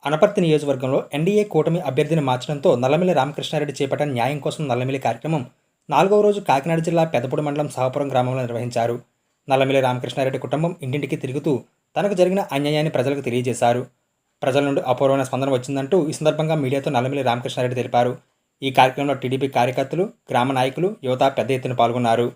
అనపర్తి నియోజకవర్గంలో ఎన్డీఏ కూటమి అభ్యర్థిని మార్చడంతో నల్లమిల్లి రామకృష్ణారెడ్డి చేపట్టిన న్యాయం కోసం నల్లమిల్లి కార్యక్రమం 4వ రోజు కాకినాడ జిల్లా పెదపూడి మండలం సహపురం గ్రామంలో నిర్వహించారు. నల్లమిల్లి రామకృష్ణారెడ్డి కుటుంబం ఇంటింటికి తిరుగుతూ తనకు జరిగిన అన్యాయాన్ని ప్రజలకు తెలియజేశారు. ప్రజల నుండి అపూర్వమైన స్పందన వచ్చిందంటూ ఈ సందర్భంగా మీడియాతో నల్లమిల్లి రామకృష్ణారెడ్డి తెలిపారు. ఈ కార్యక్రమంలో టీడీపీ కార్యకర్తలు, గ్రామ నాయకులు, యువత పెద్ద ఎత్తున పాల్గొన్నారు.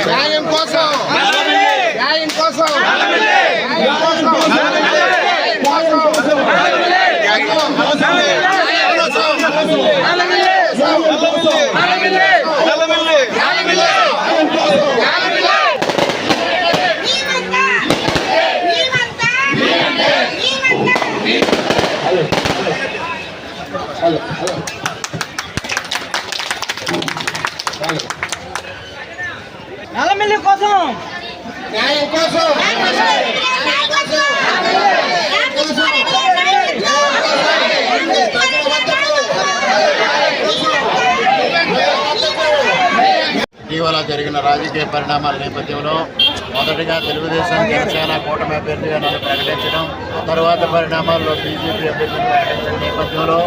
న్యాయం కోసం నల్లమిల్లి కోసం న్యాయం కోసం ఇటీవల జరిగిన రాజకీయ పరిణామాల నేపథ్యంలో మొదటిగా తెలుగుదేశం జనసేన కూటమి అభ్యర్థిగా నన్ను ప్రకటించడం, తరువాత పరిణామాల్లో బీజేపీ అభ్యర్థిని ప్రకటించిన నేపథ్యంలో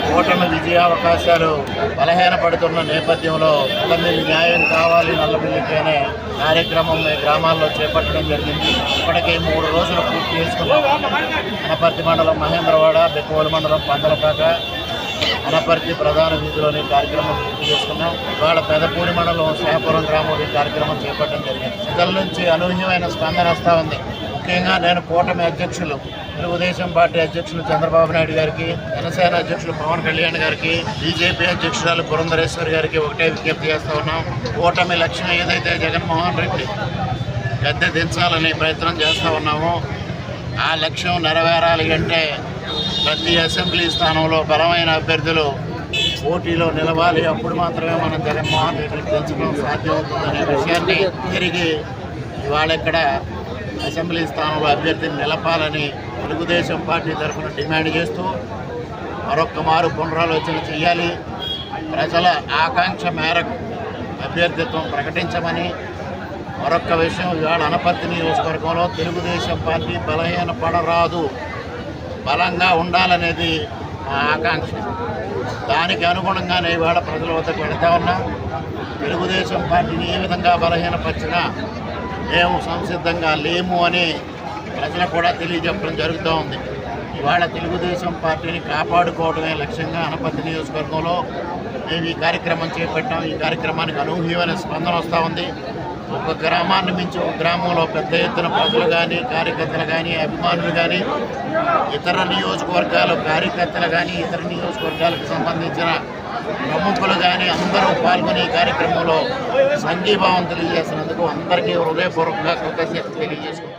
కూటమి విజయావకాశాలు బలహీనపడుతున్న నేపథ్యంలో నల్లమిల్లి న్యాయం కావాలి నల్లమిల్లికి అనే కార్యక్రమం ఈ గ్రామాల్లో చేపట్టడం జరిగింది. ఇప్పటికే 3 రోజులు పూర్తి చేసుకున్నాం. అనపర్తి మండలం మహేంద్రవాడ, బెక్కవోలు మండలం పందలపాక, అనపర్తి ప్రధాన వీధిలోని కార్యక్రమం పూర్తి చేసుకున్నాం. ఇవాళ పెదపూడి మండలం సహపురం గ్రామంలో ఈ కార్యక్రమం చేపట్టడం జరిగింది. ప్రజల నుంచి అనూహ్యమైన స్పందన వస్తూ ఉంది. ముఖ్యంగా నేను కూటమి అధ్యక్షులు, తెలుగుదేశం పార్టీ అధ్యక్షులు చంద్రబాబు నాయుడు గారికి, జనసేన అధ్యక్షులు పవన్ కళ్యాణ్ గారికి, బీజేపీ అధ్యక్షురాలు పురంధరేశ్వరి గారికి ఒకటే విజ్ఞప్తి చేస్తూ ఉన్నాం. కూటమి లక్ష్యం ఏదైతే జగన్మోహన్ రెడ్డి గద్దె దించాలని ప్రయత్నం చేస్తూ ఉన్నామో ఆ లక్ష్యం నెరవేరాలి అంటే ప్రతి అసెంబ్లీ స్థానంలో బలమైన అభ్యర్థులు పోటీలో నిలవాలి. అప్పుడు మాత్రమే మనం జగన్మోహన్ రెడ్డిని దించడం సాధ్యమవుతుందనే విషయాన్ని తిరిగి ఇవాళ ఇక్కడ అసెంబ్లీ స్థానంలో అభ్యర్థిని నిలపాలని తెలుగుదేశం పార్టీ తరఫున డిమాండ్ చేస్తూ మరొక్క మారు పునరాలోచన చేయాలి. ప్రజల ఆకాంక్ష మేరకు అభ్యర్థిత్వం ప్రకటించమని. మరొక్క విషయం, ఇవాళ అనపర్తి నియోజకవర్గంలో తెలుగుదేశం పార్టీ బలహీనపడరాదు, బలంగా ఉండాలనేది మా ఆకాంక్ష. దానికి అనుగుణంగానే ఇవాళ ప్రజల వద్దకు వెళతా ఉన్నాం. తెలుగుదేశం పార్టీని ఏ విధంగా బలహీనపరిచినా మేము సంసిద్ధంగా లేము అని ప్రజలకు కూడా తెలియజెప్పడం జరుగుతూ ఉంది. ఇవాళ తెలుగుదేశం పార్టీని కాపాడుకోవడమే లక్ష్యంగా అనపర్తి నియోజకవర్గంలో మేము ఈ కార్యక్రమం చేపట్టాం. ఈ కార్యక్రమానికి అనూహ్యమైన స్పందన వస్తూ ఉంది. ఒక గ్రామాన్ని మించి ఒక గ్రామంలో పెద్ద ఎత్తున ప్రజలు కానీ, కార్యకర్తలు కానీ, అభిమానులు కానీ, ఇతర నియోజకవర్గాల కార్యకర్తలు కానీ, ఇతర నియోజకవర్గాలకు సంబంధించిన ప్రముఖులు కానీ అందరూ పాల్గొని ఈ కార్యక్రమంలో సంఘీభావం తెలియజేసినందుకు అందరికీ హృదయపూర్వకంగా కృతజ్ఞతలు తెలియజేసుకుంటున్నాను.